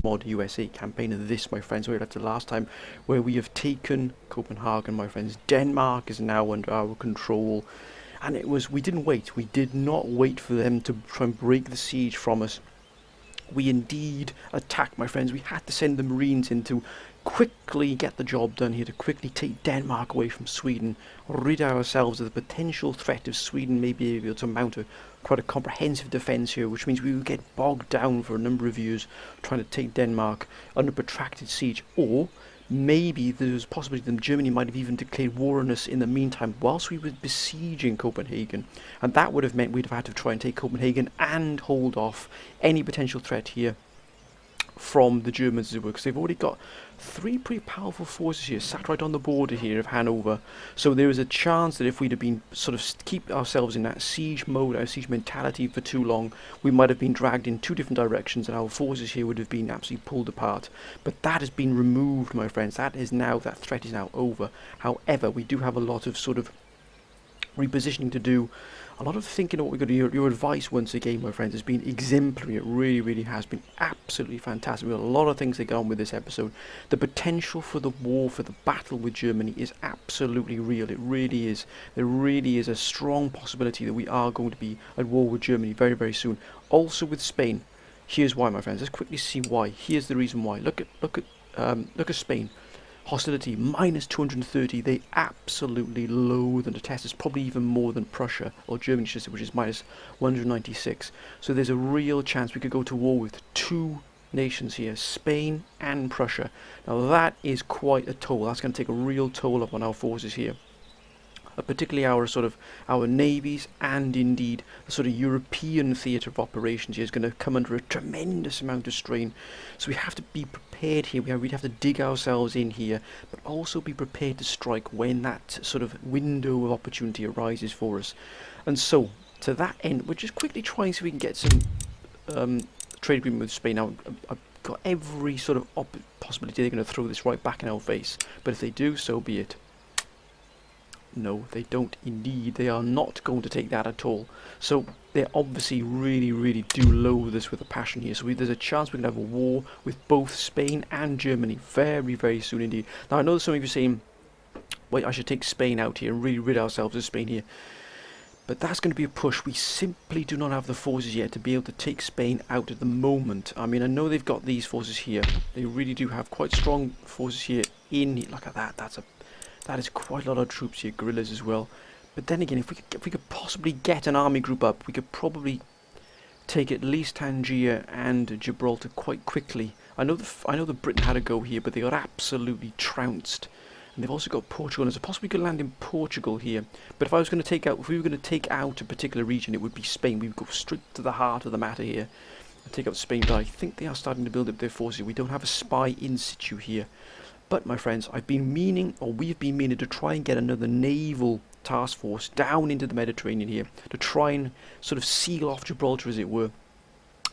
mod USA campaign of this, my friends, where that's the last time, where we have taken Copenhagen, my friends. Denmark is now under our control, and we didn't wait. We did not wait for them to try and break the siege from us. We indeed attacked, my friends. We had to send the Marines in to quickly get the job done here, to quickly take Denmark away from Sweden, rid ourselves of the potential threat of Sweden may be able to mount quite a comprehensive defence here, which means we would get bogged down for a number of years trying to take Denmark under protracted siege, or maybe there's a possibility that Germany might have even declared war on us in the meantime whilst we were besieging Copenhagen, and that would have meant we'd have had to try and take Copenhagen and hold off any potential threat here from the Germans, as it were, because they've already got 3 pretty powerful forces here sat right on the border here of Hanover. So there is a chance that if we'd have been sort of keep ourselves in that siege mode, our siege mentality for too long, we might have been dragged in 2 different directions and our forces here would have been absolutely pulled apart. But that has been removed, my friends. That threat is now over. However, we do have a lot of sort of repositioning to do, a lot of thinking of what we're going to do. Your advice, once again, my friends, has been exemplary. It really, really has been absolutely fantastic. We've got a lot of things to get on with this episode. The potential for the war, for the battle with Germany is absolutely real. It really is. There really is a strong possibility that we are going to be at war with Germany very, very soon. Also with Spain. Here's why, my friends. Let's quickly see why. Here's the reason why. Look at Spain. Hostility minus 230. They absolutely loathe and detest us, probably even more than Prussia or Germany, which is minus 196. So there's a real chance we could go to war with 2 nations here, Spain and Prussia. Now that is quite a toll. That's going to take a real toll up on our forces here. Particularly our navies, and indeed the sort of European theatre of operations here is going to come under a tremendous amount of strain. So we have to be prepared here. We'd have to dig ourselves in here, but also be prepared to strike when that sort of window of opportunity arises for us. And so, to that end, we're just quickly trying to see if we can get some trade agreement with Spain. Now, I've got every sort of possibility they're going to throw this right back in our face, but if they do, so be it. No, they don't indeed. They are not going to take that at all. So they obviously really, really do loathe this with a passion here. So there's a chance we can have a war with both Spain and Germany very, very soon indeed. Now I know some of you are saying, wait, I should take Spain out here and really rid ourselves of Spain here. But that's going to be a push. We simply do not have the forces yet to be able to take Spain out at the moment. I mean, I know they've got these forces here. They really do have quite strong forces here in here. Look at that. That is quite a lot of troops here, guerrillas as well. But then again, if we could possibly get an army group up, we could probably take at least Tangier and Gibraltar quite quickly. I know that Britain had a go here, but they got absolutely trounced. And they've also got Portugal. There's a possibility we could land in Portugal here. But if we were going to take out a particular region, it would be Spain. We would go straight to the heart of the matter here and take out Spain. But I think they are starting to build up their forces. We don't have a spy in situ here. But, my friends, we've been meaning to try and get another naval task force down into the Mediterranean here, to try and sort of seal off Gibraltar, as it were.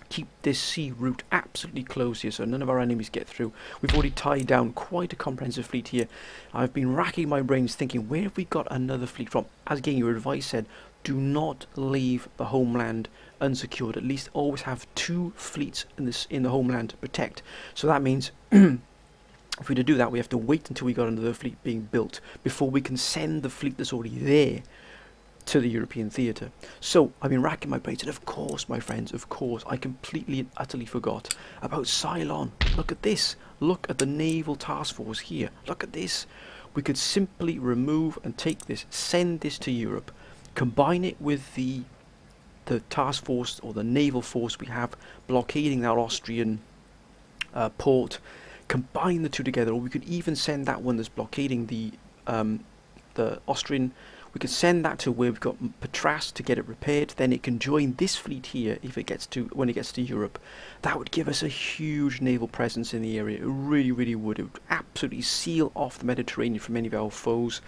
Keep this sea route absolutely closed here so none of our enemies get through. We've already tied down quite a comprehensive fleet here. I've been racking my brains thinking, where have we got another fleet from? As again, your advice said, do not leave the homeland unsecured. At least always have 2 fleets in the homeland to protect. So that means if we were to do that, we have to wait until we got another fleet being built before we can send the fleet that's already there to the European theatre. So I've been racking my brains, and of course, my friends, I completely and utterly forgot about Ceylon. Look at this. Look at the naval task force here. Look at this. We could simply remove and take this, send this to Europe, combine it with the task force or the naval force we have blockading that Austrian port. Combine the 2 together, or we could even send that one that's blockading the Austrian. We could send that to where we've got Patras to get it repaired. Then it can join this fleet here when it gets to Europe. That would give us a huge naval presence in the area. It really, really would. It would absolutely seal off the Mediterranean from any of our foes.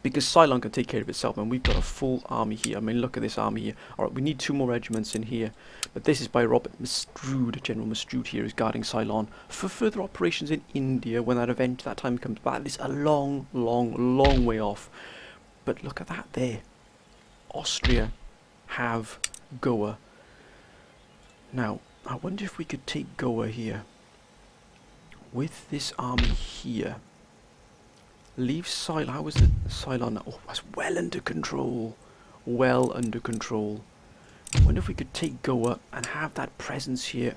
Because Ceylon can take care of itself, and we've got a full army here. I mean, look at this army here. Alright, we need 2 more regiments in here. But this is by Robert Mstrude. General Mstrude here is guarding Ceylon for further operations in India when that time comes. But that is a long, long, long way off. But look at that there. Austria have Goa. Now, I wonder if we could take Goa here. With this army here. Leave Ceylon. How was it? Ceylon. Oh, that's well under control. Well under control. I wonder if we could take Goa and have that presence here.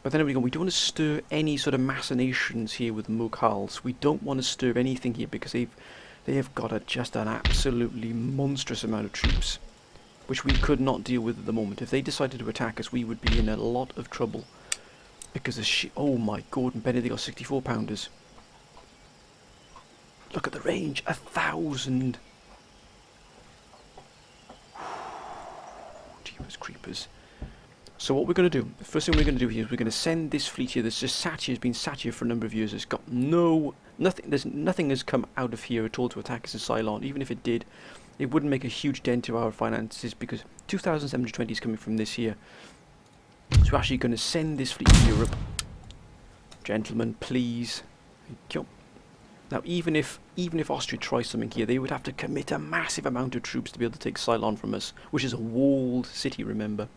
But then we don't want to stir any sort of machinations here with the Mughals. We don't want to stir anything here because they have got just an absolutely monstrous amount of troops, which we could not deal with at the moment. If they decided to attack us, we would be in a lot of trouble. Because oh my Gordon Bennett, they got 64 pounders. Look at the range, 1,000. Jeepers creepers. So what we're going to do, the first thing we're going to do here is we're going to send this fleet here that's just sat here, has been sat here for a number of years. It's got nothing has come out of here at all to attack us in Ceylon. Even if it did, it wouldn't make a huge dent to our finances because 2,720 is coming from this here. So we're actually going to send this fleet to Europe. Gentlemen, please. Thank you. Now, even if Austria tries something here, they would have to commit a massive amount of troops to be able to take Ceylon from us, which is a walled city, remember.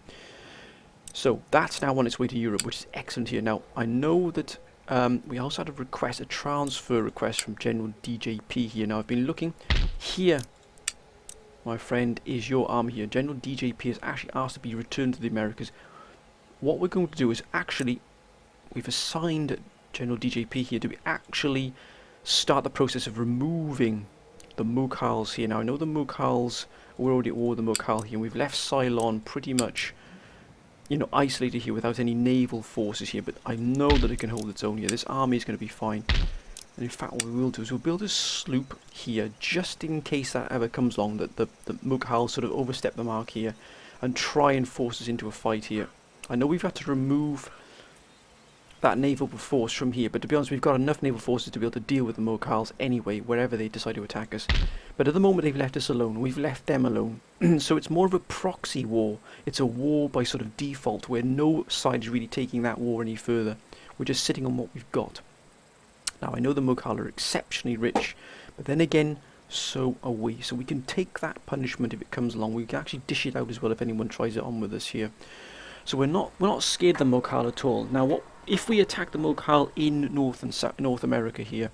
So that's now on its way to Europe, which is excellent here. Now, I know that we also had a transfer request from General DJP here. Now, I've been looking here. My friend, is your army here. General DJP has actually asked to be returned to the Americas. What we're going to do is actually, we've assigned General DJP here to actually start the process of removing the Mughals here. Now I know the Mughals, we're already at war with the Mughal here, and we've left Ceylon pretty much, you know, isolated here without any naval forces here, but I know that it can hold its own here. This army is going to be fine. And in fact what we will do is we'll build a sloop here, just in case that ever comes along, that the Mughals sort of overstep the mark here, and try and force us into a fight here. I know we've had to remove that naval force from here, but to be honest, we've got enough naval forces to be able to deal with the Mughals anyway, wherever they decide to attack us. But at the moment, they've left us alone. We've left them alone. So it's more of a proxy war. It's a war by sort of default, where no side is really taking that war any further. We're just sitting on what we've got. Now, I know the Mughal are exceptionally rich, but then again, so are we. So we can take that punishment if it comes along. We can actually dish it out as well if anyone tries it on with us here. So we're not scared of the Mughal at all. Now, if we attack the Mughal in North America here,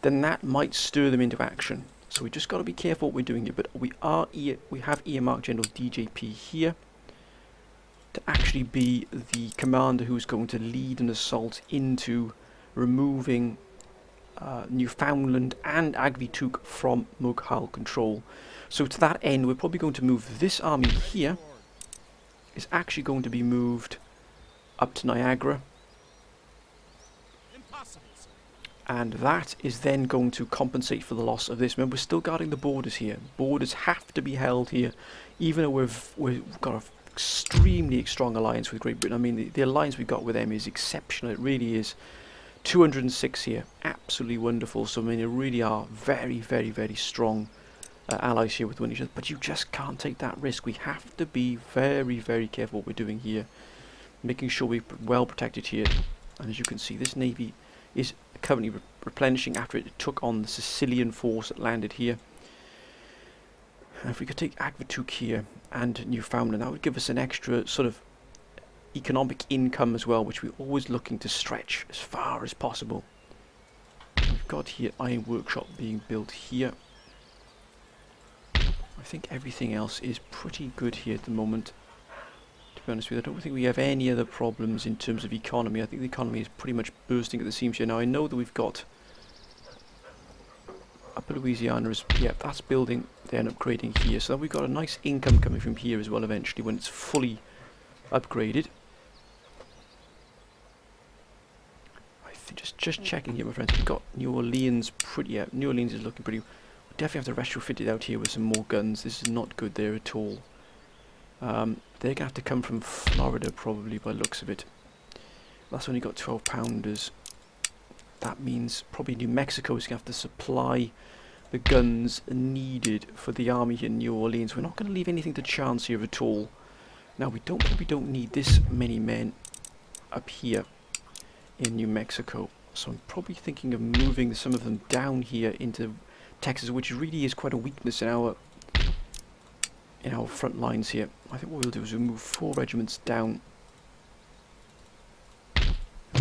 then that might stir them into action. So we just got to be careful what we're doing here. But we have earmarked General DJP here to actually be the commander who's going to lead an assault into removing Newfoundland and Agvituk from Mughal control. So to that end, we're probably going to move this army here. Is actually going to be moved up to Niagara, and that is then going to compensate for the loss of this. Remember, we're still guarding the borders here. Borders have to be held here, even though we've got an extremely strong alliance with Great Britain. I mean, the alliance we've got with them is exceptional. It really is. 206 here, absolutely wonderful. So I mean, they really are very, very, very strong allies here with one each other, but you just can't take that risk. We have to be very, very careful what we're doing here, making sure we're well protected here. And as you can see, this navy is currently replenishing after it took on the Sicilian force that landed here. And if we could take Agvituk here and Newfoundland, that would give us an extra sort of economic income as well, which we're always looking to stretch as far as possible. We've got here Iron Workshop being built here. I think everything else is pretty good here at the moment. To be honest with you, I don't think we have any other problems in terms of economy. I think the economy is pretty much bursting at the seams here. Now I know that we've got Upper Louisiana is, yeah, that's building, then upgrading here. So we've got a nice income coming from here as well eventually when it's fully upgraded. I think just checking here, my friends, we've got New Orleans pretty, yeah, New Orleans is looking pretty. Definitely have to retrofit it out here with some more guns. This is not good there at all. They're going to have to come from Florida probably by looks of it. That's only got 12 pounders. That means probably New Mexico is going to have to supply the guns needed for the army here in New Orleans. We're not going to leave anything to chance here at all. Now we probably don't need this many men up here in New Mexico. So I'm probably thinking of moving some of them down here into Texas, which really is quite a weakness in our front lines here. I think what we'll do is we'll move 4 regiments down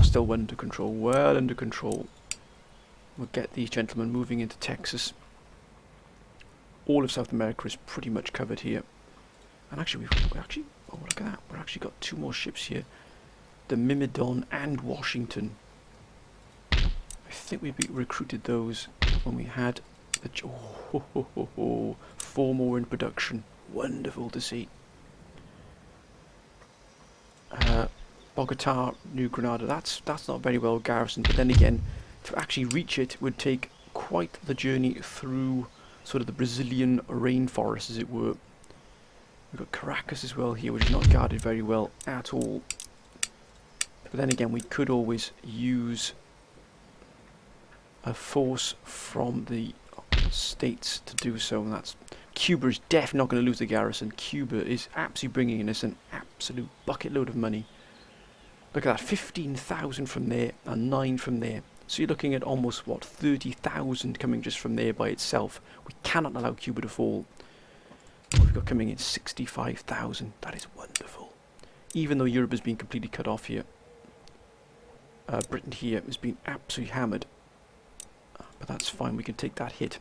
still under control, well under control. We'll get these gentlemen moving into Texas. All of South America is pretty much covered here. And actually, oh, look at that. We've actually got 2 more ships here. The Myrmidon and Washington. I think we recruited those when we had the... Oh, 4 more in production. Wonderful to see. Bogota, New Granada. That's not very well garrisoned. But then again, to actually reach it would take quite the journey through sort of the Brazilian rainforest, as it were. We've got Caracas as well here, which is not guarded very well at all. But then again, we could always use a force from the states to do so, and that's... Cuba is definitely not going to lose the garrison. Cuba is absolutely bringing in us an absolute bucket load of money. Look at that, 15,000 from there and 9 from there. So you're looking at almost, what, 30,000 coming just from there by itself. We cannot allow Cuba to fall. What we've got coming in, 65,000. That is wonderful. Even though Europe has been completely cut off here. Britain here has been absolutely hammered. But that's fine, we can take that hit.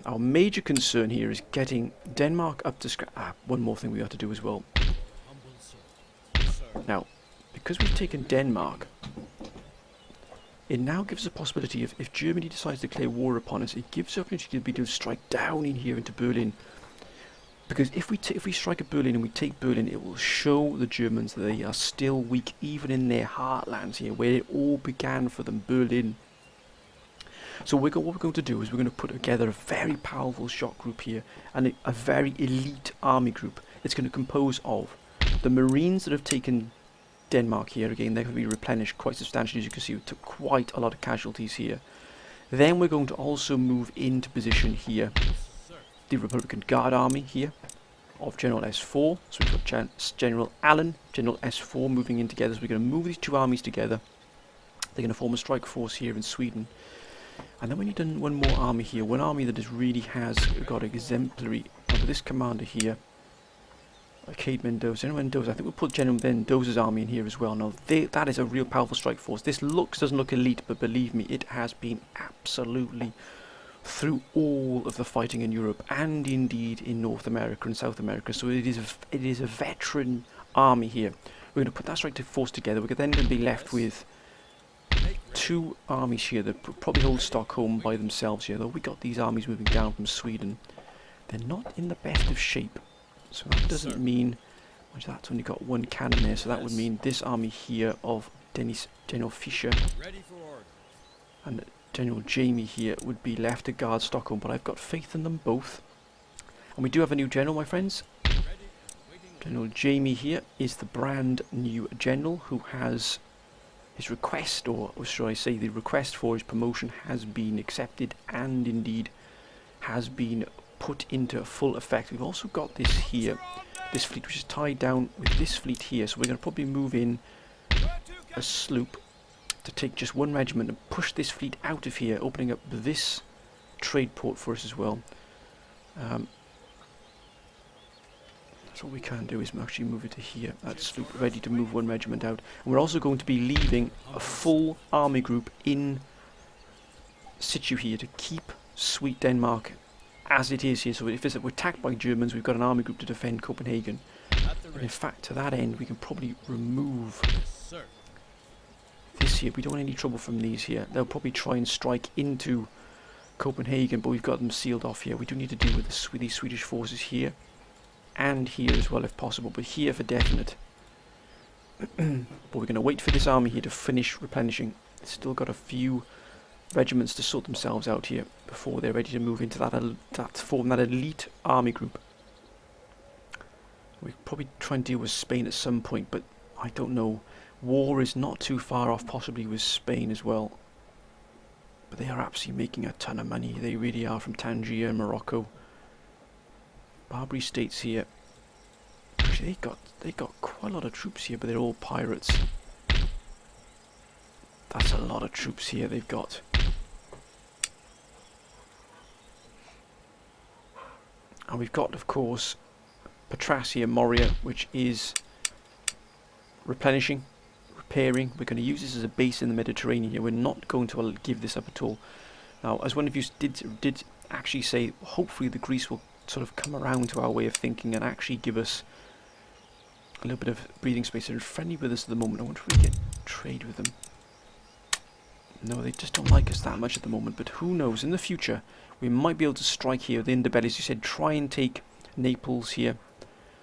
Our major concern here is getting Denmark up to scratch. One more thing we have to do as well. Now, because we've taken Denmark, it now gives us a possibility of, if Germany decides to declare war upon us, it gives us the opportunity to be able to strike down in here into Berlin. Because if we strike at Berlin and we take Berlin, it will show the Germans that they are still weak, even in their heartlands here, where it all began for them, Berlin. So what we're going to do is we're going to put together a very powerful shock group here, and a very elite army group. It's going to compose of the Marines that have taken Denmark here. Again, they're going to be replenished quite substantially. As you can see, we took quite a lot of casualties here. Then we're going to also move into position here. The Republican Guard Army here of General S4. So we've got General Allen, General S4 moving in together. So we're going to move these 2 armies together. They're going to form a strike force here in Sweden. And then we need one more army here. One army that really has got exemplary. Under this commander here, Arcade Mendoza. General Mendoza. I think we'll put General Mendoza's army in here as well. Now, that is a real powerful strike force. This doesn't look elite, but believe me, it has been absolutely through all of the fighting in Europe and indeed in North America and South America. So it is a veteran army here. We're going to put that strike force together. We're then going to be left with 2 armies here that probably hold Stockholm by themselves here. Though we got these armies moving down from Sweden, they're not in the best of shape. So that doesn't mean, which that's only got 1 cannon there. So that would mean this army here of General Fischer and General Jamie here would be left to guard Stockholm. But I've got faith in them both. And we do have a new general, my friends. General Jamie here is the brand new general who has his request, or should I say the request for his promotion, has been accepted and indeed has been put into full effect. We've also got this here, this fleet which is tied down with this fleet here, so we're going to probably move in a sloop to take just 1 regiment and push this fleet out of here, opening up this trade port for us as well. So what we can do is actually move it to here. That sloop ready to move 1 regiment out. And we're also going to be leaving a full army group in situ here to keep sweet Denmark as it is here. So if we're attacked by Germans, we've got an army group to defend Copenhagen. And in fact, to that end, we can probably remove this here. We don't want any trouble from these here. They'll probably try and strike into Copenhagen, but we've got them sealed off here. We do need to deal with these Swedish forces here. And here as well if possible, but here for definite. But we're going to wait for this army here to finish replenishing. It's still got a few regiments to sort themselves out here before they're ready to move into form that elite army group. We probably try and deal with Spain at some point, but I don't know. War is not too far off, possibly with Spain as well. But they are absolutely making a ton of money. They really are, from Tangier and Morocco. Barbary states here. Actually, they got quite a lot of troops here, but they're all pirates. That's a lot of troops here they've got. And we've got, of course, Petrasia Moria, which is replenishing preparing. We're going to use this as a base in the Mediterranean here. We're not going to give this up at all. Now, as one of you did actually say, hopefully the Greece will sort of come around to our way of thinking and actually give us a little bit of breathing space. They're friendly with us at the moment. I wonder if we can trade with them. No, they just don't like us that much at the moment, but who knows, in the future we might be able to strike here with the underbellies. You said try and take Naples here.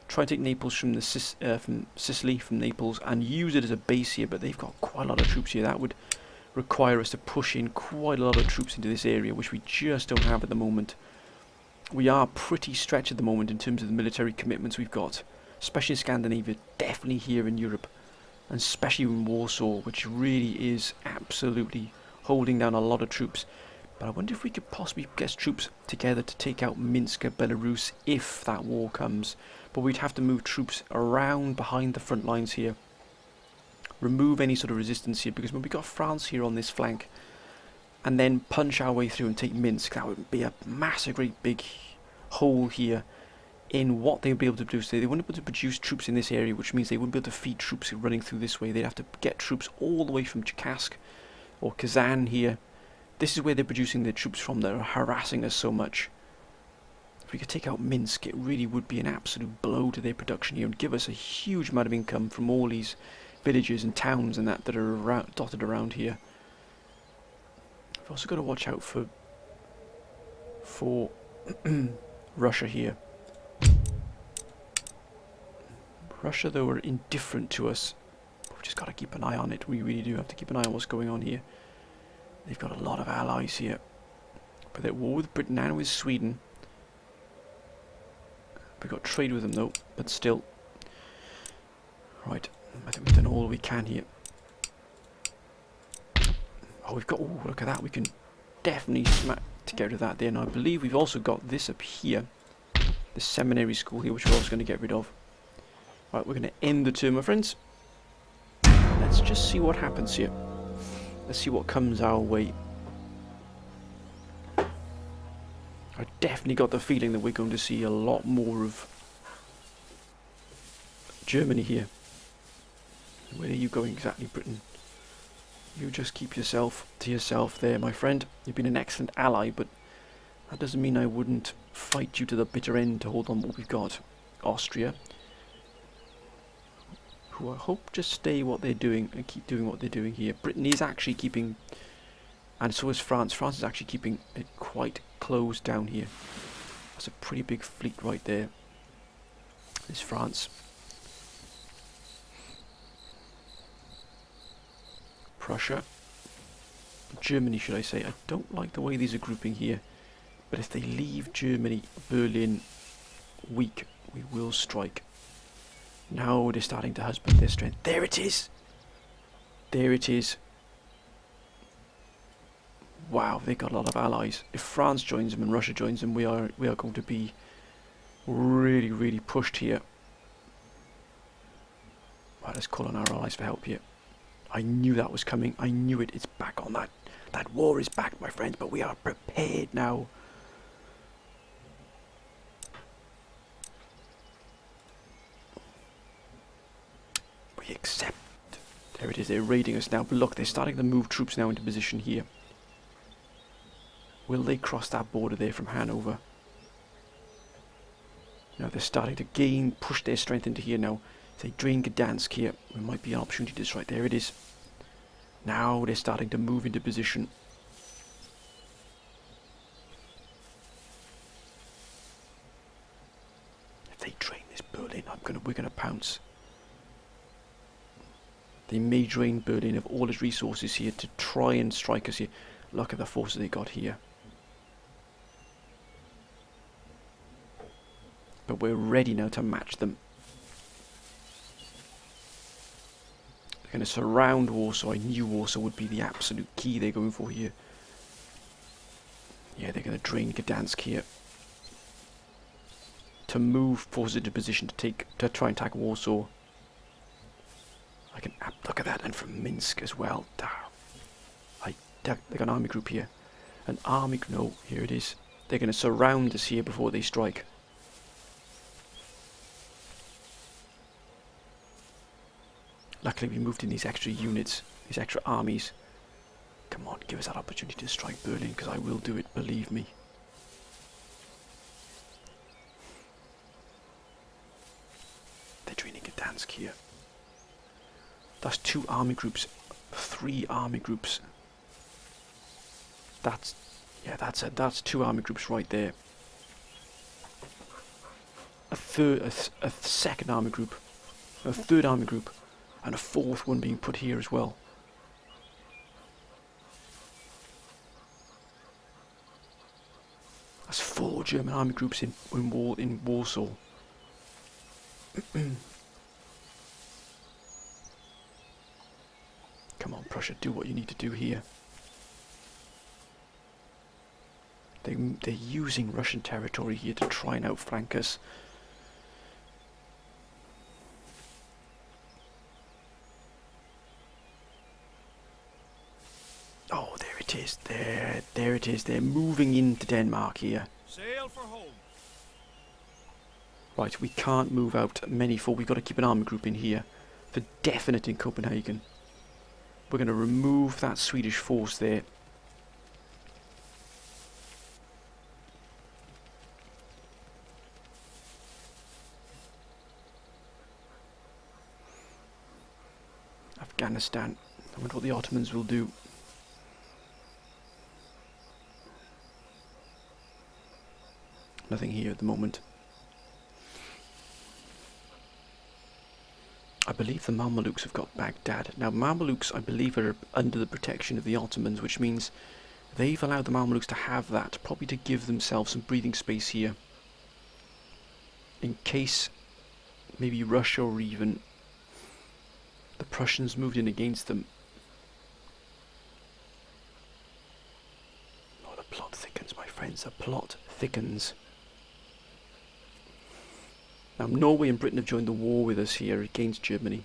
Try and take Naples from from Sicily, from Naples, and use it as a base here, but they've got quite a lot of troops here. That would require us to push in quite a lot of troops into this area, which we just don't have at the moment. We are pretty stretched at the moment in terms of the military commitments we've got, especially in Scandinavia, definitely here in Europe, and especially in Warsaw, which really is absolutely holding down a lot of troops. But I wonder if we could possibly get troops together to take out Minsk, Belarus, if that war comes. But we'd have to move troops around behind the front lines here. Remove any sort of resistance here, because when we got France here on this flank, and then punch our way through and take Minsk, that would be a massive, great big hole here in what they'd be able to do. So they wouldn't be able to produce troops in this area, which means they wouldn't be able to feed troops running through this way. They'd have to get troops all the way from Cherkassk or Kazan here. This is where they're producing their troops from that are harassing us so much. If we could take out Minsk, it really would be an absolute blow to their production here and give us a huge amount of income from all these villages and towns and that are dotted around here. We've also got to watch out for Russia here. Russia, though, are indifferent to us. We've just got to keep an eye on it. We really do have to keep an eye on what's going on here. They've got a lot of allies here. But they're at war with Britain and with Sweden. We've got trade with them, though, but still. Right, I think we've done all we can here. Oh, we've got... Oh, look at that. We can definitely smack to get rid of that there. And I believe we've also got this up here. The seminary school here, which we're also going to get rid of. Right, we're going to end the turn, my friends. Let's just see what happens here. Let's see what comes our way. I definitely got the feeling that we're going to see a lot more of Germany here. Where are you going exactly, Britain? You just keep yourself to yourself there, my friend. You've been an excellent ally, but that doesn't mean I wouldn't fight you to the bitter end to hold on what we've got. Austria, who I hope just stay what they're doing and keep doing what they're doing here. Britain is actually keeping, and so is France. France is actually keeping it quite closed down here. That's a pretty big fleet right there. There's France. Prussia. Germany, should I say. I don't like the way these are grouping here. But if they leave Germany, Berlin weak, we will strike. Now they're starting to husband their strength. There it is! There it is. Wow, they got a lot of allies. If France joins them and Russia joins them, we are going to be really, really pushed here. Right, let's call on our allies for help here. I knew that was coming. I knew it. It's back on that. That war is back, my friends, but we are prepared now. We accept. There it is. They're raiding us now. But look, they're starting to move troops now into position here. Will they cross that border there from Hanover? Now they're starting to push their strength into here now. If they drain Gdansk here, there might be an opportunity to strike. There it is. Now they're starting to move into position. If they drain this Berlin, we're gonna pounce. They may drain Berlin of all its resources here to try and strike us here. Look at the forces they got here. But we're ready now to match them. They're going to surround Warsaw. I knew Warsaw would be the absolute key they're going for here. Yeah, they're going to drain Gdansk here. To move forces into position to try and attack Warsaw. I can look at that, and from Minsk as well. They got an army group here. No, here it is. They're going to surround us here before they strike. Luckily we moved in these extra units, these extra armies. Come on, give us that opportunity to strike Berlin, because I will do it, believe me. They're draining Gdansk here. That's 2 army groups, 3 army groups. That's, yeah, that's it. That's 2 army groups right there. A second army group, a third army group, and a 4th one being put here as well. That's 4 German army groups in Warsaw. Come on, Prussia, do what you need to do here. They're using Russian territory here to try and outflank us. Oh, there it is. There it is. They're moving into Denmark here. Sail for home. Right, we can't move out many for. We've got to keep an army group in here for definite in Copenhagen. We're going to remove that Swedish force there. Afghanistan. I wonder what the Ottomans will do. Nothing here at the moment. I believe the Mamelukes have got Baghdad. Now, Mamelukes, I believe, are under the protection of the Ottomans, which means they've allowed the Mamelukes to have that, probably to give themselves some breathing space here. In case maybe Russia or even the Prussians moved in against them. Oh, the plot thickens, my friends. The plot thickens. Now, Norway and Britain have joined the war with us here against Germany.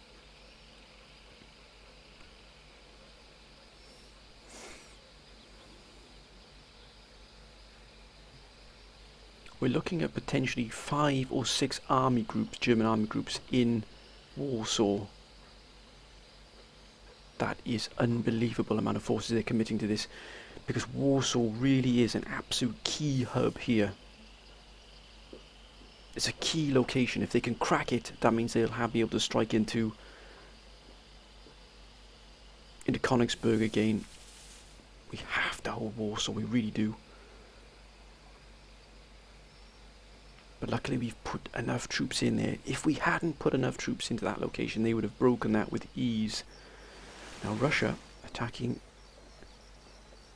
We're looking at potentially 5 or 6 army groups, German army groups, in Warsaw. That is unbelievable amount of forces they're committing to this, because Warsaw really is an absolute key hub here. It's a key location. If they can crack it, that means they'll be able to strike into Königsberg again. We have to hold Warsaw, we really do. But luckily we've put enough troops in there. If we hadn't put enough troops into that location, they would have broken that with ease. Now Russia attacking...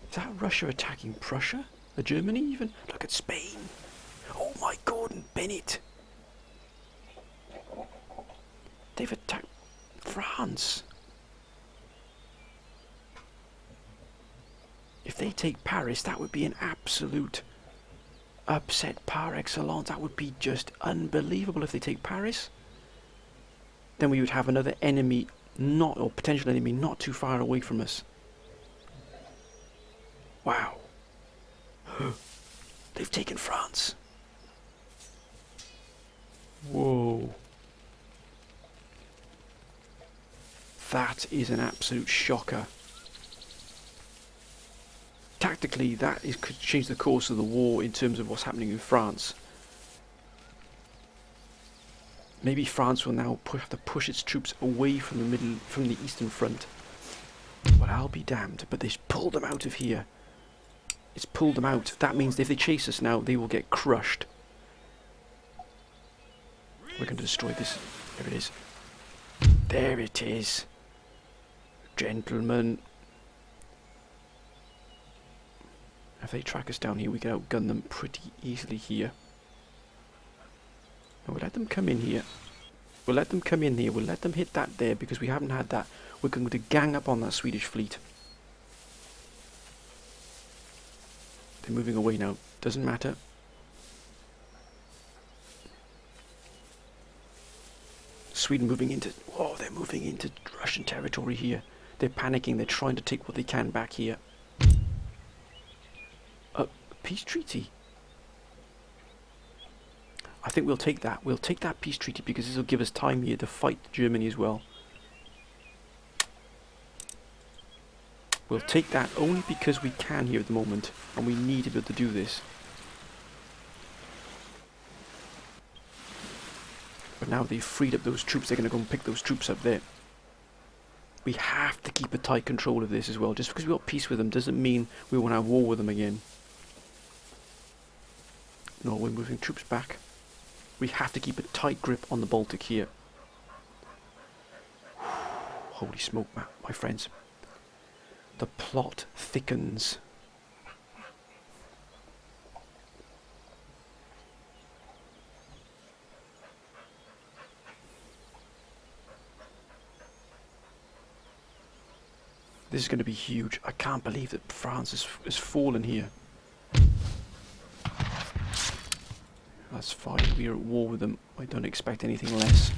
Is that Russia attacking Prussia? Or Germany even? Look at Spain. Oh my Gordon Bennett. They've attacked France. If they take Paris, that would be an absolute upset par excellence. That would be just unbelievable if they take Paris. Then we would have another enemy, or potential enemy, not too far away from us. Wow. They've taken France. Whoa. That is an absolute shocker. Tactically, could change the course of the war in terms of what's happening in France. Maybe France will now have to push its troops away from the Eastern Front. Well, I'll be damned, but they've pulled them out of here. It's pulled them out. That means if they chase us now, they will get crushed. We're going to destroy this. There it is. There it is. Gentlemen. If they track us down here, we can outgun them pretty easily here. And we'll let them come in here. We'll let them come in here. We'll let them hit that there because we haven't had that. We're going to gang up on that Swedish fleet. They're moving away now. Doesn't matter. Sweden moving into... Oh, they're moving into Russian territory here. They're panicking. They're trying to take what they can back here. Peace treaty. I think we'll take that. We'll take that peace treaty because this will give us time here to fight Germany as well. We'll take that only because we can here at the moment, and we need to be able to do this. But now they've freed up those troops, they're going to go and pick those troops up there. We have to keep a tight control of this as well. Just because we've got peace with them doesn't mean we want to have war with them again. No, we're moving troops back. We have to keep a tight grip on the Baltic here. Holy smoke, my friends. The plot thickens. This is going to be huge. I can't believe that France has fallen here. That's fine. We are at war with them. I don't expect anything less.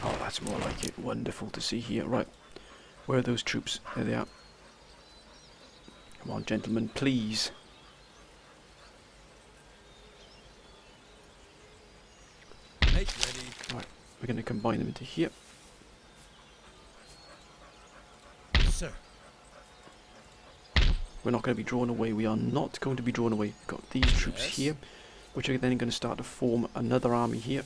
Oh, that's more like it. Wonderful to see here. Right. Where are those troops? There they are. Come on, gentlemen, please. Make ready. Right. We're going to combine them into here. Sir. We're not going to be drawn away. We are not going to be drawn away. We've got these troops Yes. here, which are then going to start to form another army here.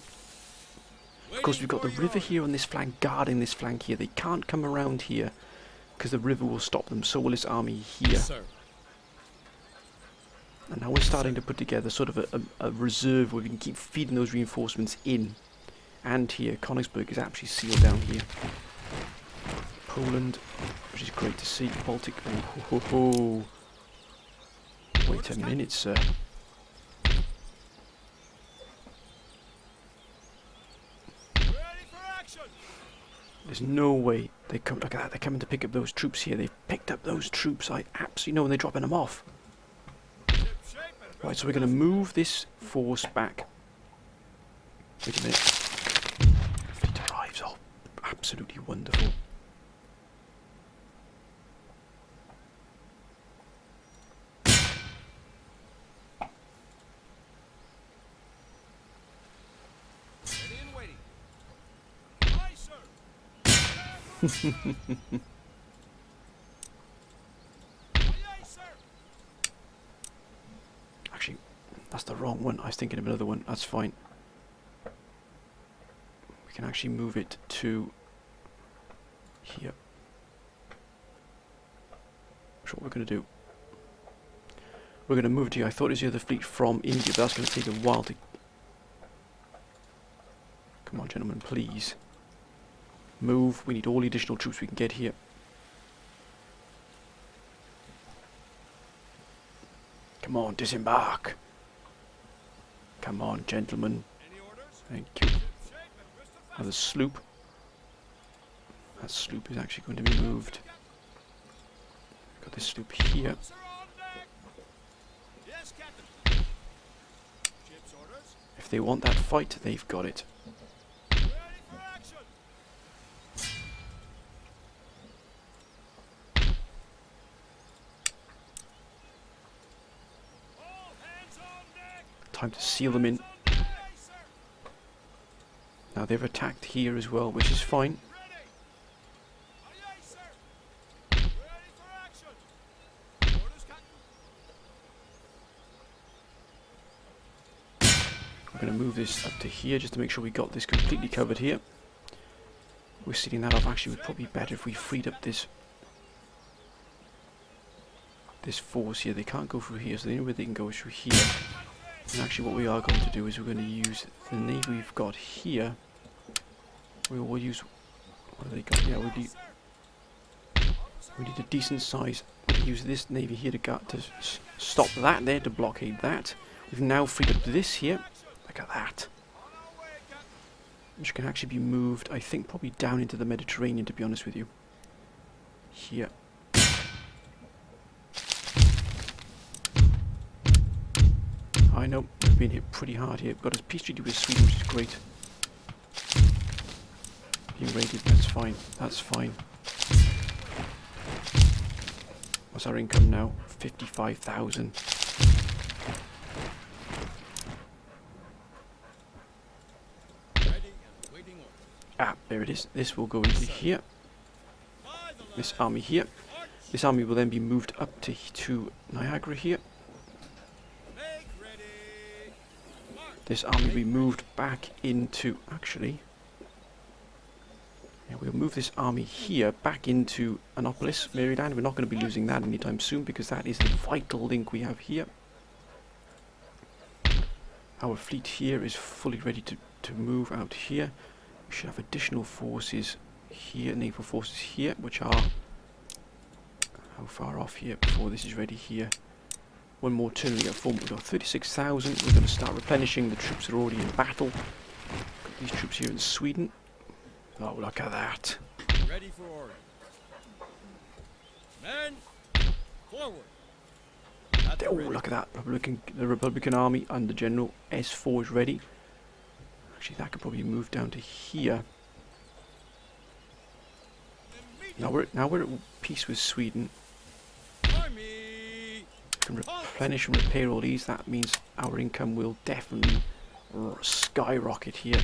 Of course, we've got the river here on this flank, guarding this flank here. They can't come around here because the river will stop them. So will this army here. Sir. And now we're starting to put together sort of a reserve where we can keep feeding those reinforcements in. And here, Königsberg is actually sealed down here. Poland, which is great to see. Baltic. Oh, ho, ho, ho. Wait a minute, sir. There's no way they come. Look at that. They're coming to pick up those troops here. They've picked up those troops. I absolutely know, and they're dropping them off. Right, so we're going to move this force back. Wait a minute. Fleet arrives. Oh, absolutely wonderful. Ready and waiting. Aye, sir. Aye, sir. Actually, that's the wrong one. I was thinking of another one. That's fine. We can actually move it to here. That's what we're going to do. We're going to move it to here. I thought it was the other fleet from India, but that's going to take a while to... Come on, gentlemen, please. Move. We need all the additional troops we can get here. Come on, disembark. Come on, gentlemen. Any orders? Thank you. Ship shape and wrist of Now the sloop. That sloop is actually going to be moved. Got this sloop here. Sir on deck. Yes, Captain. Ship's orders. If they want that fight, they've got it. Ready for action. All hands on deck. Time to seal them in. Aye, sir. Now they've attacked here as well, which is fine. Ready. Aye, aye, sir. Ready for action. Orders, Captain. I'm going to move this up to here just to make sure we got this completely covered here. We're sealing that off. Actually, it would probably be better if we freed up this force here. They can't go through here, so the only way they can go is through here. And actually what we are going to do is we're going to use the navy we've got here. We will use... What have they got? Yeah, we need a decent size. We'll use this navy here to stop that there, to blockade that. We've now freed up this here. Look at that. Which can actually be moved, I think, probably down into the Mediterranean, to be honest with you. Here. I know, we've been hit pretty hard here. We've got a peace treaty with Sweden, which is great. Being raided, that's fine. That's fine. What's our income now? 55,000. Ready and waiting orders. Ah, there it is. This will go into here. By the This land. army here. This army will then be moved up to Niagara here. Make ready. March. This army will be moved back into... Actually... Yeah, we'll move this army here back into Annapolis, Maryland. We're not going to be losing that anytime soon because that is a vital link we have here. Our fleet here is fully ready to move out here. We should have additional forces here, naval forces here, which are... How far off here before this is ready here? One more turn we get formed. We've got 36,000. We're going to start replenishing the troops that are already in battle. Got these troops here in Sweden. Oh, look at that. Ready for order. Men, forward. At the Oh, ready. look at that. The Republican Army under General S4 is ready. Actually, that could probably move down to here. Now we're at peace with Sweden. Army. Can replenish and repair all these. That means our income will definitely skyrocket here.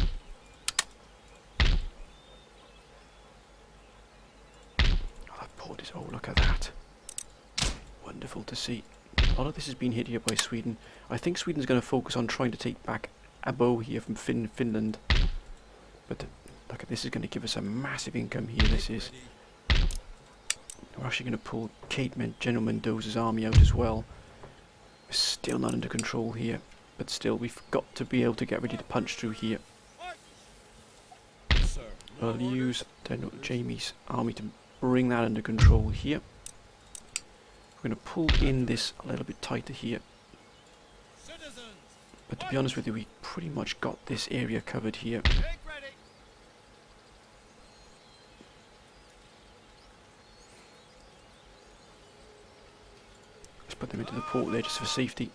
Oh, that port is... Oh, look at that. Wonderful to see. A lot of this has been hit here by Sweden. I think Sweden's going to focus on trying to take back Abo here from Finland. But look at this, is going to give us a massive income here. This is... We're actually going to pull General Mendoza's army out as well. We're still not under control here. But still, we've got to be able to get ready to punch through here. Yes, sir. I'll use General Jamie's army to bring that under control here. We're going to pull in this a little bit tighter here. Citizens, But to be honest with you, we pretty much got this area covered here. make ready. Let's put them into the port there just for safety.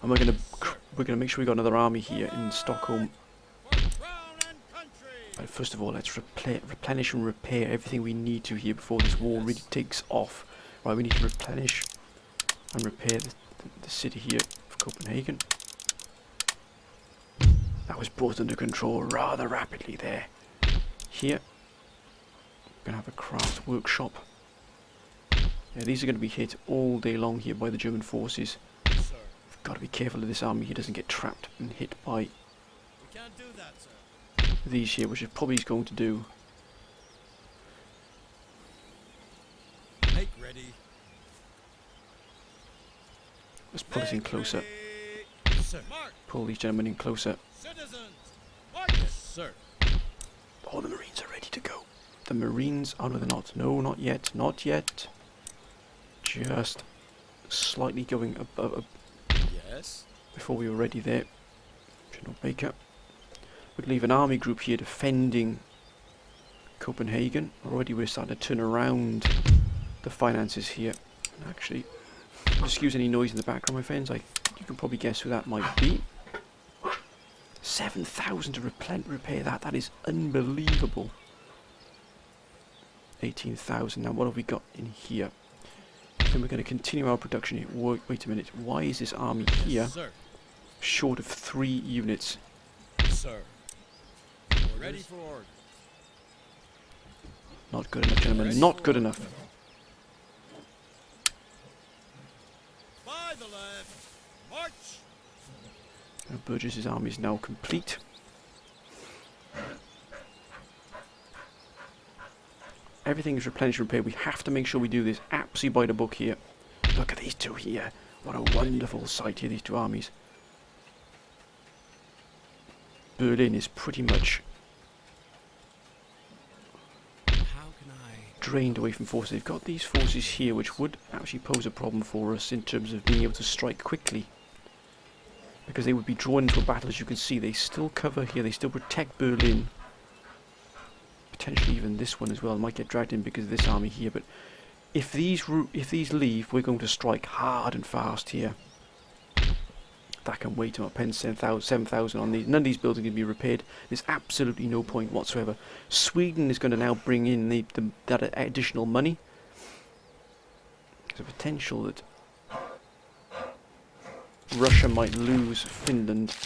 And we're gonna make sure we got another army here in Stockholm. For crown and country. But first of all, let's replenish and repair everything we need to here before this war really takes off. Right, we need to replenish and repair the city here of Copenhagen. That was brought under control rather rapidly there. Here, we're gonna have a craft workshop. Yeah, these are going to be hit all day long here by the German forces. Yes, sir. We've got to be careful that this army here doesn't get trapped and hit by We can't do that, sir. these here, which is probably going to do. Make ready. Let's pull this in closer. Ready. Yes, sir. March. Pull these gentlemen in closer. Citizens, march. Yes, sir. All the Marines are ready to go. The Marines, oh no they're not. No, not yet. Not yet. Just slightly going above Yes. before we were ready there. General Baker. We can leave an army group here defending Copenhagen. Already we're starting to turn around the finances here. And actually, excuse any noise in the background, my friends. You can probably guess who that might be. 7,000 to repair that. That is unbelievable. 18,000. Now what have we got in here? Then we're going to continue our production here. Wait a minute. Why is this army here Yes, sir. short of 3 units? Yes, sir. Ready for order. Not good enough, gentlemen. Not good enough. By the left. March. Now Burgess's army is now complete. Everything is replenished and repaired. We have to make sure we do this absolutely by the book here. Look at these two here. What a wonderful sight here, these two armies. Berlin is pretty much How can I? drained away from forces. They've got these forces here which would actually pose a problem for us in terms of being able to strike quickly. Because they would be drawn into a battle, as you can see. They still cover here, they still protect Berlin. Potentially even this one as well. Might get dragged in because of this army here, but if these leave, we're going to strike hard and fast here. That can wait. I'm spend 7,000 on these. None of these buildings can be repaired. There's absolutely no point whatsoever. Sweden is going to now bring in that additional money. There's a potential that Russia might lose Finland.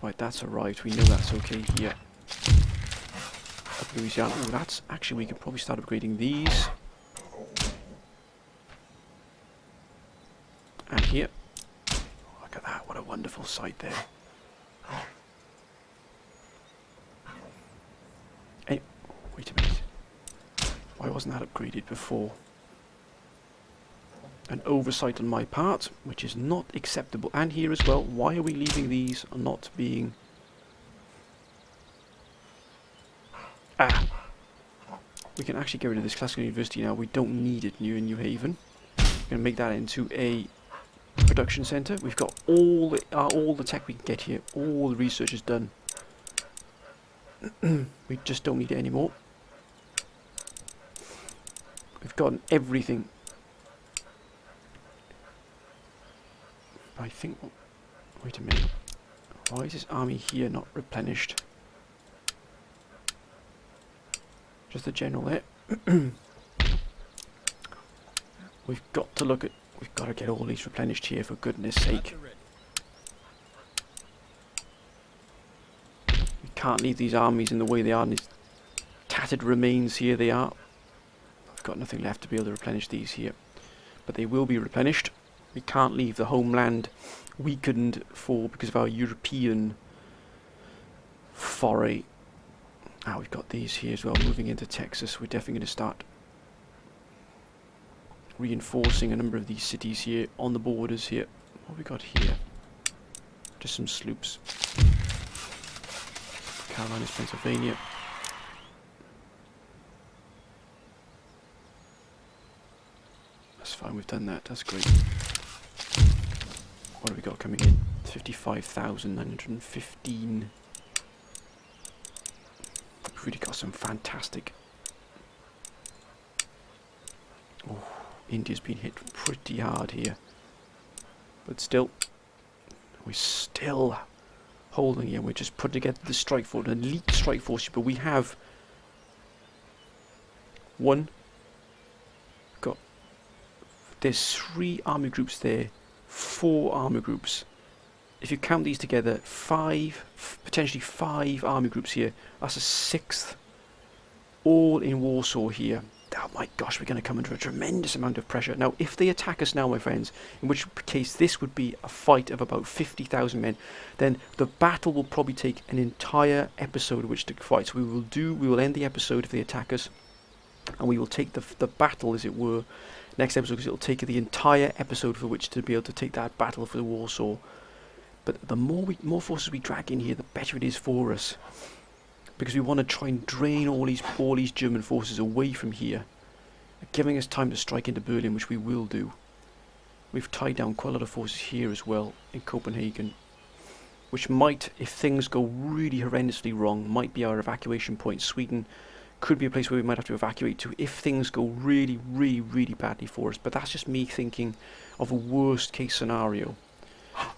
Right, that's arrived. We know that's okay here. Louisiana. Ooh, that's actually, we could probably start upgrading these. And here. Look at that, what a wonderful sight there. Hey, wait a minute. Why wasn't that upgraded before? An oversight on my part, which is not acceptable. And here as well, why are we leaving these not being... Ah! We can actually get rid of this classical university now. We don't need it near New Haven. We're going to make that into a production centre. We've got all the tech we can get here. All the research is done. We just don't need it anymore. We've gotten everything. I think... Wait a minute. Why is this army here not replenished? Just the general there. We've got to look at... We've got to get all these replenished here, for goodness sake. We can't leave these armies in the way they are. And these tattered remains here they are. I've got nothing left to be able to replenish these here. But they will be replenished. We can't leave the homeland weakened because of our European foray. Ah, we've got these here as well. Moving into Texas, we're definitely going to start reinforcing a number of these cities here on the borders here. What have we got here? Just some sloops. Carolinas, Pennsylvania. That's fine, we've done that. That's great. What have we got coming in? 55,915. We've really got some fantastic... Oh, India's been hit pretty hard here. But still, we're still holding here. We're just putting together the strike force, an elite strike force. But we have there's 3 army groups there, 4 army groups. If you count these together, potentially 5 army groups here. That's a 6th, all in Warsaw here. Oh my gosh, we're going to come under a tremendous amount of pressure. Now, if they attack us now, my friends, in which case this would be a fight of about 50,000 men, then the battle will probably take an entire episode which to fight. So we will end the episode if they attack us, and we will take the battle, as it were, next episode, because it will take the entire episode for which to be able to take that battle for Warsaw. But the more forces we drag in here, the better it is for us, because we want to try and drain all these German forces away from here, giving us time to strike into Berlin, which we will do. We've tied down quite a lot of forces here as well in Copenhagen, which might, if things go really horrendously wrong, might be our evacuation point. Sweden could be a place where we might have to evacuate to if things go really, really, really badly for us. But that's just me thinking of a worst case scenario.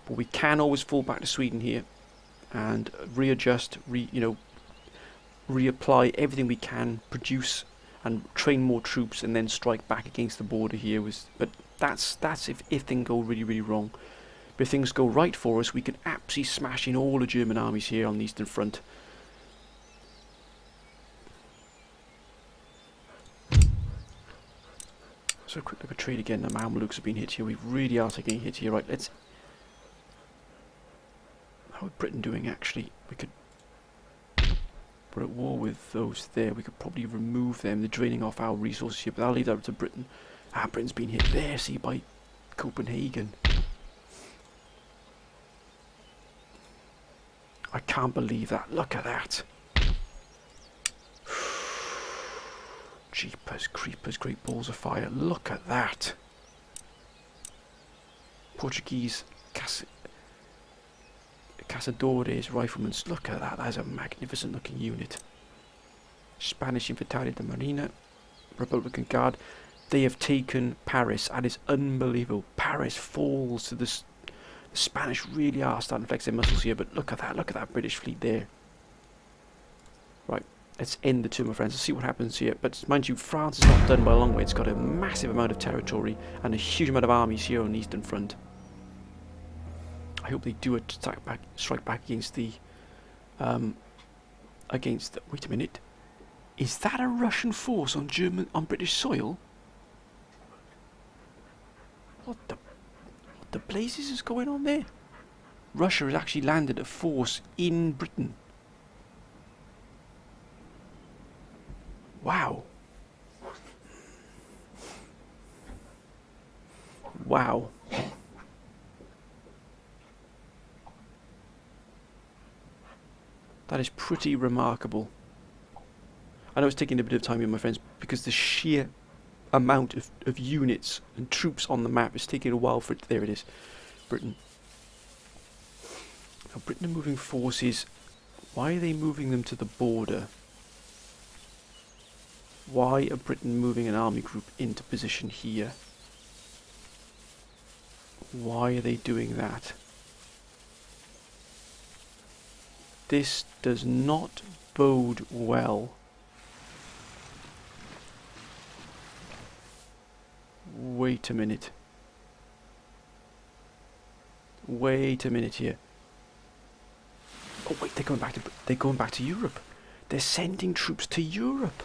But we can always fall back to Sweden here and readjust, reapply everything we can, produce and train more troops, and then strike back against the border here. But that's if things go really, really wrong. But if things go right for us, we can absolutely smash in all the German armies here on the Eastern Front. So a quick look at trade again. The Mamelukes have been hit here. We really are taking a hit here. Right, let's... How is Britain doing, actually? We're at war with those there. We could probably remove them. They're draining off our resources here, but I'll leave that up to Britain. Ah, Britain's been hit there, see, by Copenhagen. I can't believe that. Look at that. Jeepers, creepers, great balls of fire. Look at that. Portuguese Caçadores riflemen. Look at that. That's a magnificent looking unit. Spanish Infanteria de Marina, Republican Guard. They have taken Paris, and it's unbelievable. Paris falls to the Spanish really are starting to flex their muscles here, but look at that British fleet there. Right, let's end the tour, my friends. Let's see what happens here. But mind you, France is not done by a long way. It's got a massive amount of territory and a huge amount of armies here on the Eastern Front. I hope they do strike back against the, wait a minute. Is that a Russian force on British soil? What the blazes is going on there? Russia has actually landed a force in Britain. Wow. Wow. That is pretty remarkable. I know it's taking a bit of time here, my friends, because the sheer amount of units and troops on the map is taking a while for it. There it is. Britain. Now, Britain are moving forces. Why are they moving them to the border? Why are Britain moving an army group into position here? Why are they doing that? This does not bode well. Wait a minute. Wait a minute here. Oh wait, they're going back to Europe. They're sending troops to Europe.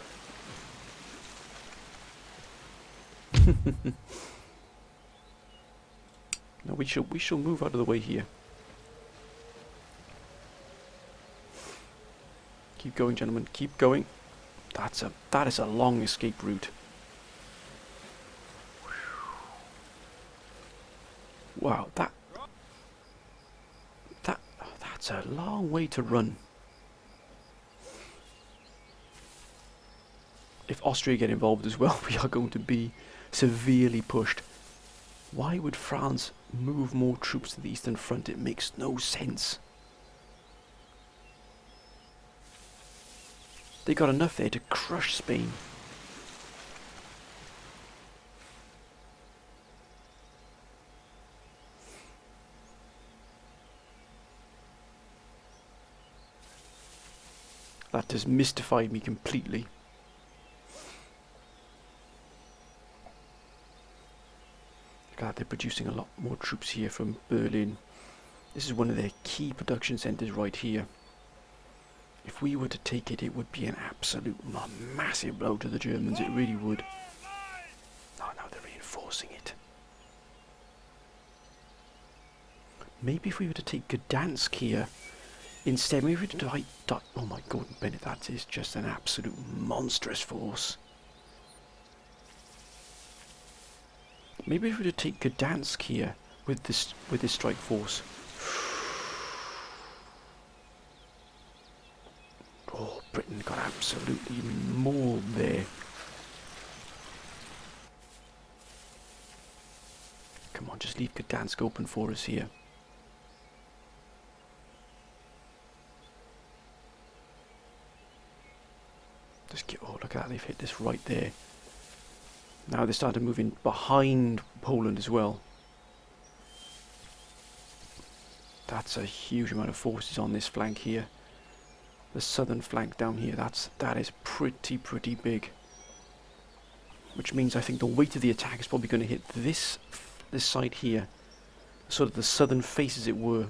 No, we shall move out of the way here. Keep going, gentlemen. Keep going. That is a long escape route. Wow, that's a long way to run. If Austria get involved as well, we are going to be severely pushed. Why would France move more troops to the Eastern Front? It makes no sense. They got enough there to crush Spain. That has mystified me completely. God, they're producing a lot more troops here from Berlin. This is one of their key production centres right here. If we were to take it, it would be an absolute massive blow to the Germans. It really would. Oh, now they're reinforcing it. Maybe if we were to take Gdansk here instead, maybe we were to oh my God, Bennett, that is just an absolute monstrous force. Maybe if we were to take Gdansk here with this strike force. Oh, Britain got absolutely mauled there. Come on, just leave Gdansk open for us here. Oh, look at that, they've hit this right there. Now they're starting to move in behind Poland as well. That's a huge amount of forces on this flank here. The southern flank down here, that is pretty big. Which means I think the weight of the attack is probably going to hit this side here. Sort of the southern face, as it were.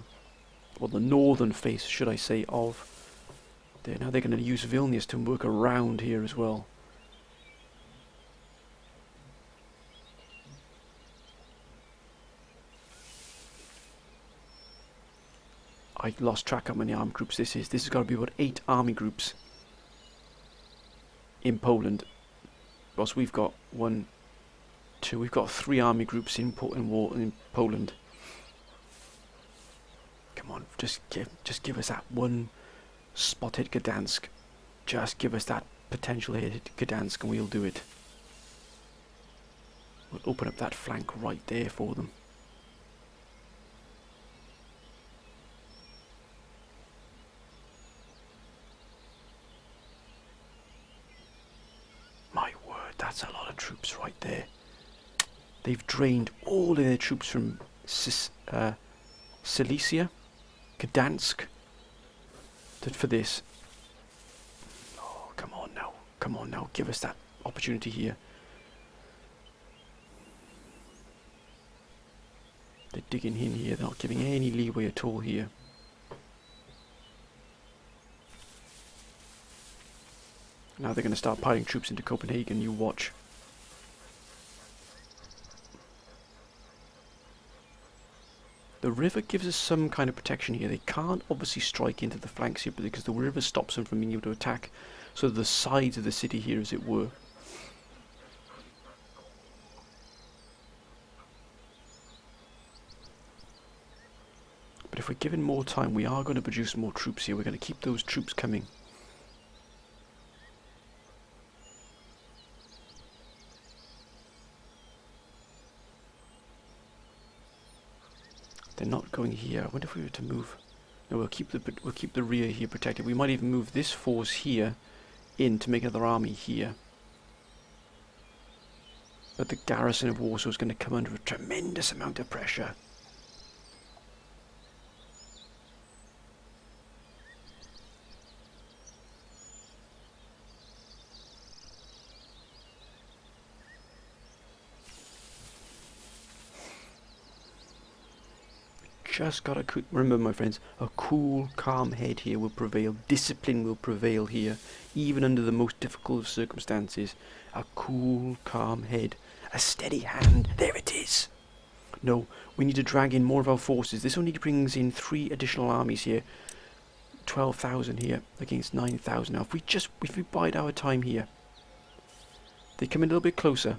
Or the northern face, should I say, of there. Now they're going to use Vilnius to work around here as well. I lost track of how many army groups this is. This has got to be about 8 army groups in Poland. Whilst we've got 1, 2, we've got 3 army groups in Poland. Come on, just give us that one spot hit Gdansk. Just give us that potential hit Gdansk and we'll do it. We'll open up that flank right there for them. My word, that's a lot of troops right there. They've drained all of their troops from Silesia, Gdansk, for this. Oh, come on now, give us that opportunity here. They're digging in here, they're not giving any leeway at all here. Now they're going to start piling troops into Copenhagen, you watch. The river gives us some kind of protection here. They can't obviously strike into the flanks here because the river stops them from being able to attack so the sides of the city here, as it were. But if we're given more time, we are going to produce more troops here. We're going to keep those troops coming. They're not going here. I wonder if we were to move. No, we'll keep the rear here protected. We might even move this force here in to make another army here. But the garrison of Warsaw is going to come under a tremendous amount of pressure. Just gotta remember, my friends, a cool, calm head here will prevail. Discipline will prevail here, even under the most difficult of circumstances. A cool, calm head. A steady hand. There it is. No, we need to drag in more of our forces. This only brings in 3 additional armies here. 12,000 here against 9,000. Now, if we bide our time here, they come in a little bit closer.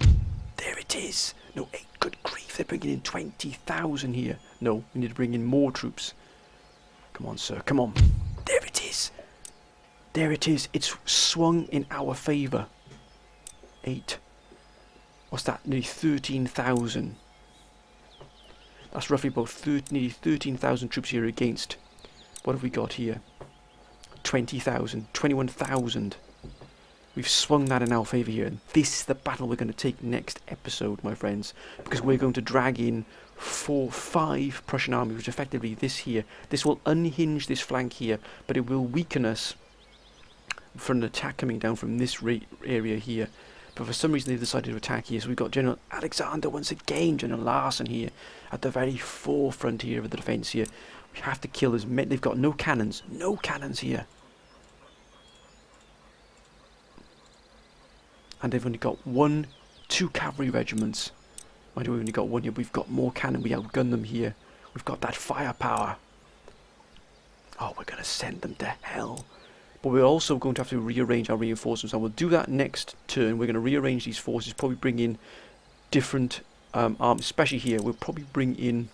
There it is. No, good grief, they're bringing in 20,000 here. No, we need to bring in more troops. Come on, sir, come on. There it is. There it is. It's swung in our favour. 8. What's that? Nearly 13,000. That's roughly about nearly 13,000 troops here against. What have we got here? 20,000. 21,000. We've swung that in our favour here, and this is the battle we're going to take next episode, my friends, because we're going to drag in 5 Prussian armies, which effectively this will unhinge this flank here, but it will weaken us from an attack coming down from this area here. But for some reason they've decided to attack here, so we've got General Alexander once again, General Larson here, at the very forefront here of the defence here. We have to kill as many. They've got no cannons here. And they've only got 2 cavalry regiments. Mind you, we've only got 1 here, but we've got more cannon. We outgun them here. We've got that firepower. Oh, we're going to send them to hell. But we're also going to have to rearrange our reinforcements. And we'll do that next turn. We're going to rearrange these forces, probably bring in different armies. Especially here, we'll probably bring in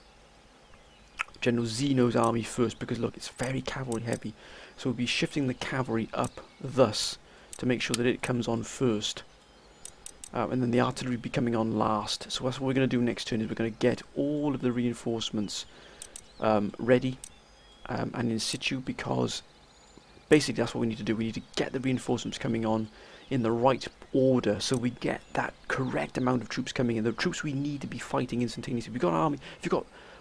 General Zeno's army first. Because, look, it's very cavalry heavy. So we'll be shifting the cavalry up thus to make sure that it comes on first. And then the artillery will be coming on last. So that's what we're going to do next turn, is we're going to get all of the reinforcements ready and in situ, because basically that's what we need to do. We need to get the reinforcements coming on in the right order, so we get that correct amount of troops coming in. The troops we need to be fighting instantaneously. We've got an army.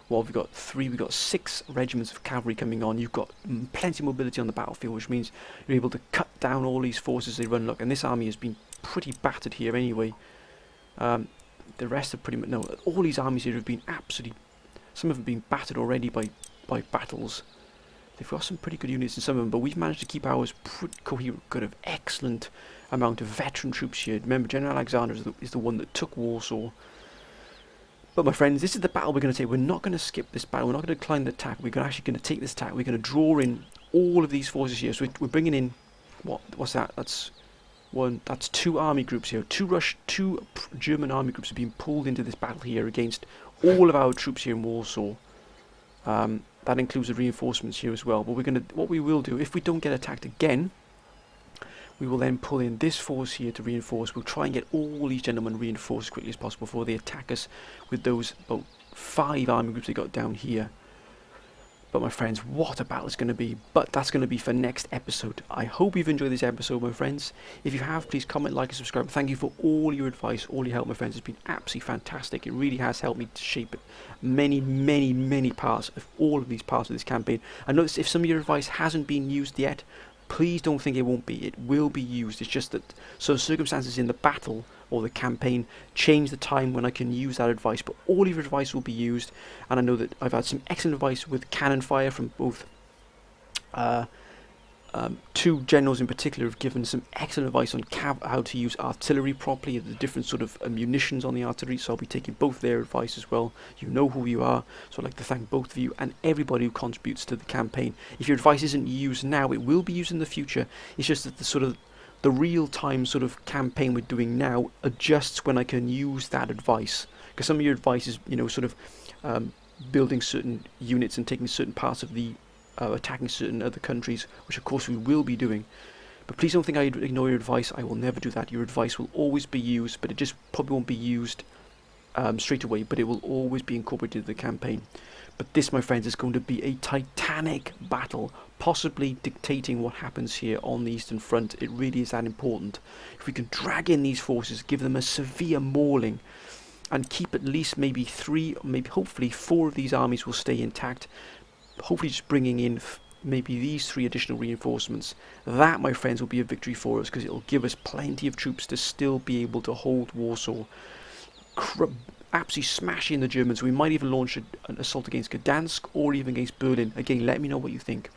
We've got 6 regiments of cavalry coming on. You've got plenty of mobility on the battlefield, which means you're able to cut down all these forces as they run. Look, and this army has been pretty battered here anyway. The rest are pretty much... No, all these armies here have been absolutely... Some of them have been battered already by battles. They've got some pretty good units in some of them, but we've managed to keep ours pretty coherent. Got an excellent amount of veteran troops here. Remember, General Alexander is the one that took Warsaw. But my friends, this is the battle we're going to take. We're not going to skip this battle. We're not going to decline the attack. We're actually going to take this attack. We're going to draw in all of these forces here. So we're bringing in... What's that? That's 2 army groups here. 2 German army groups are being pulled into this battle here against all of our troops here in Warsaw. That includes the reinforcements here as well. But what we will do, if we don't get attacked again, we will then pull in this force here to reinforce. We'll try and get all these gentlemen reinforced as quickly as possible before they attack us with those about 5 army groups they got down here. But my friends, what a battle it's going to be. But that's going to be for next episode. I hope you've enjoyed this episode, my friends. If you have, please comment, like and subscribe. Thank you for all your advice, all your help, my friends. It's been absolutely fantastic. It really has helped me to shape many, many, many parts of all of these parts of this campaign. I noticed if some of your advice hasn't been used yet, please don't think it won't be. It will be used. It's just that so circumstances in the battle or the campaign change the time when I can use that advice. But all of your advice will be used. And I know that I've had some excellent advice with cannon fire from both Two generals in particular have given some excellent advice on how to use artillery properly, the different sort of munitions on the artillery, so I'll be taking both their advice as well. You know who you are, so I'd like to thank both of you and everybody who contributes to the campaign. If your advice isn't used now, it will be used in the future. It's just that the real-time sort of campaign we're doing now adjusts when I can use that advice. Because some of your advice is, sort of building certain units and taking certain parts of the attacking certain other countries, which of course we will be doing. But please don't think I ignore your advice. I will never do that. Your advice will always be used, but it just probably won't be used straight away, but it will always be incorporated into the campaign. But this, my friends, is going to be a titanic battle, possibly dictating what happens here on the Eastern Front. It really is that important. If we can drag in these forces, give them a severe mauling, and keep at least maybe 3, maybe hopefully 4 of these armies will stay intact, hopefully just bringing in maybe these 3 additional reinforcements. That, my friends, will be a victory for us, because it will give us plenty of troops to still be able to hold Warsaw, absolutely smashing the Germans. We might even launch an assault against Gdansk or even against Berlin. Again, let me know what you think.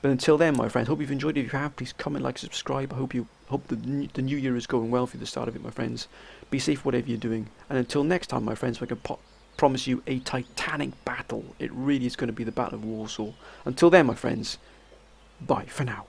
But until then, my friends, hope you've enjoyed it. If you have, please comment, like, subscribe. I hope the new year is going well for the start of it, my friends. Be safe whatever you're doing. And until next time, my friends, I can promise you a titanic battle. It really is going to be the Battle of Warsaw. Until then, my friends, bye for now.